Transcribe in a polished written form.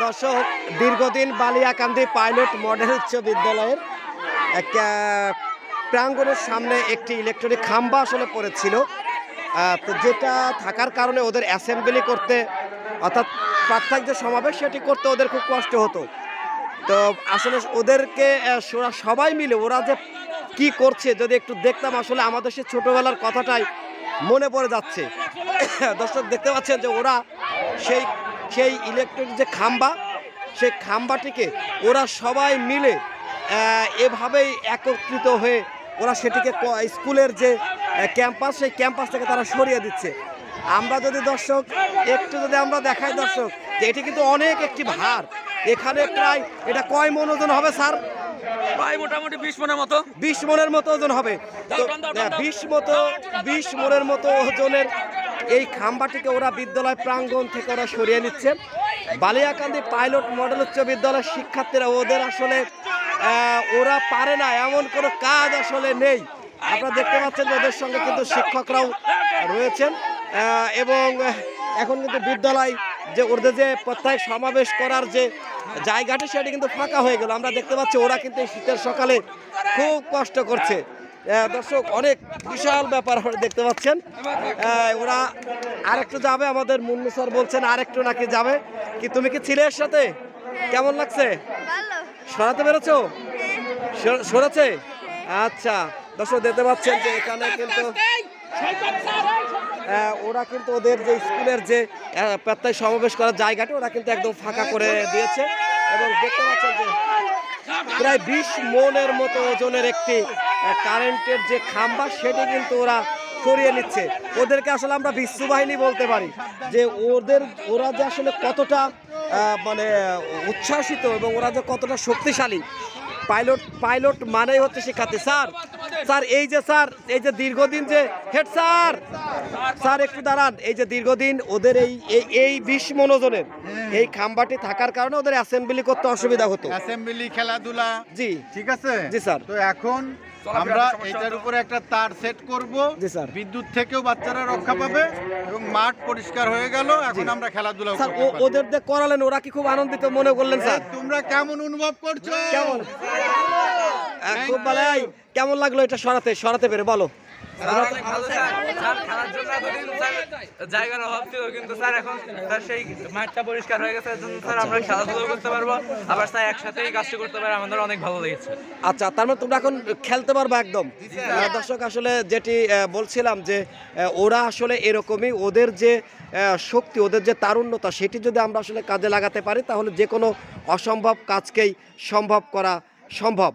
দর্শক, দীর্ঘদিন Baliakandi pilot model উচ্চ বিদ্যালয়ের প্রাঙ্গণের সামনে একটি ইলেকট্রনিক খাম্বা আসলে পড়েছিল, তো যেটা থাকার কারণে ওদের অ্যাসেম্বলি করতে, অর্থাৎ প্রাত্যহিক যে সমাবেশ সেটি করতে ওদের খুব কষ্ট হতো। তো আসলে ওদেরকে সবাই মিলে ওরা যে কি করছে যদি একটু দেখতাম, আসলে আমাদের সে ছোটোবেলার কথাটাই মনে পড়ে যাচ্ছে। দর্শক দেখতে পাচ্ছেন যে ওরা সেই ইলেকট্রিক যে খাম্বা, সেই খাম্বাটিকে ওরা সবাই মিলে এভাবেই একত্রিত হয়ে ওরা সেটিকে স্কুলের যে ক্যাম্পাস, সেই ক্যাম্পাস থেকে তারা সরিয়ে দিচ্ছে। আমরা যদি দর্শক একটু যদি আমরা দেখাই দর্শক যে এটি কিন্তু অনেক একটি ভার, এখানে প্রায় এটা কয় মন ওজন হবে স্যার? প্রায় মোটামুটি 20 মনের মতো। 20 মনের মতো ওজন হবে। তো 20 মনের মতো ওজনের এই খাম্বাটিকে ওরা বিদ্যালয় প্রাঙ্গণ থেকে ওরা সরিয়ে নিচ্ছে। বালিয়াকান্দি পাইলট মডেল উচ্চ বিদ্যালয়ের শিক্ষার্থীরা ওদের আসলে ওরা পারে না এমন কোনো কাজ আসলে নেই। আপনারা দেখতে পাচ্ছেন যে ওদের সঙ্গে কিন্তু শিক্ষকরাও রয়েছেন এবং এখন কিন্তু বিদ্যালয় যে ওদের যে প্রত্যেক সমাবেশ করার যে জায়গাটি সেটি কিন্তু ফাঁকা হয়ে গেল। আমরা দেখতে পাচ্ছি ওরা কিন্তু শীতের সকালে খুব কষ্ট করছে। দর্শক, অনেক বিশাল ব্যাপার দেখতে পাচ্ছেন। ওরা আরেকটু যাবে, আমাদের মুন্নু স্যার বলছেন আরেকটু নাকি যাবে। কি তুমি কি ছিলে এর সাথে? কেমন লাগছে? সরাতে পেরেছো? সরেছে? আচ্ছা দর্শক দেখতে পাচ্ছেন যে এখানে কিন্তু ওরা কিন্তু ওদের যে স্কুলের যে প্রাত্যহিক সমাবেশ করার জায়গাটি ওরা কিন্তু একদম ফাঁকা করে দিয়েছে এবং দেখতে পাচ্ছেন যে প্রায় 20 মনের মতো ওজনের একটি কারেন্টের যে খাম্বা সেটি কিন্তু ওরা সরিয়ে নিচ্ছে। ওদেরকে আসলে আমরা বিশ্ববাহিনী বলতে পারি যে ওরা যে আসলে কতটা মানে উচ্ছ্বাসিত এবং ওরা যে কতটা শক্তিশালী। পাইলট মানেই হচ্ছে শিক্ষার্থী। স্যার এই যে দীর্ঘদিন যে হেড স্যার একটু দাঁড়ান, এই যে দীর্ঘদিন ওদের এই 20 মন ওজনের এই খাম্বাটি থাকার কারণে ওদের অ্যাসেম্বলি করতে অসুবিধা হতো, অ্যাসেম্বলি খেলাধুলা। জি ঠিক আছে জি স্যার। তো এখন আমরা এটার উপরে একটা তার সেট করব, জি স্যার। বিদ্যুৎ থেকেও বাচ্চারা রক্ষা পাবে এবং মাঠ পরিষ্কার হয়ে গেল। এখন আমরা খেলাধুলা স্যার ওদের যে করালেন ওরা কি খুব আনন্দিত মনে করলেন স্যার? তোমরা কেমন অনুভব করছো? কেমন খুব ভালোই। কেমন লাগলো এটা সরাতে পেরে বলো? জায়গার অভাব ছিল কিন্তু স্যার এখন সেই মাঠটা পরিষ্কার হয়ে গেছে, স্যার আমরা খেলাধুলা করতে পারবো, আবার স্যার একসাথেই কাজটা করতে পারবো, আমাদের অনেক ভালো লেগেছে। আচ্ছা, তার মানে তোমরা এখন খেলতে পারবা একদম। দর্শক, আসলে যেটি বলছিলাম যে ওরা আসলে এরকমই, ওদের যে শক্তি, ওদের যে তারুণ্যতা, সেটি যদি আমরা আসলে কাজে লাগাতে পারি তাহলে যে কোনো অসম্ভব কাজকেই সম্ভব করা সম্ভব।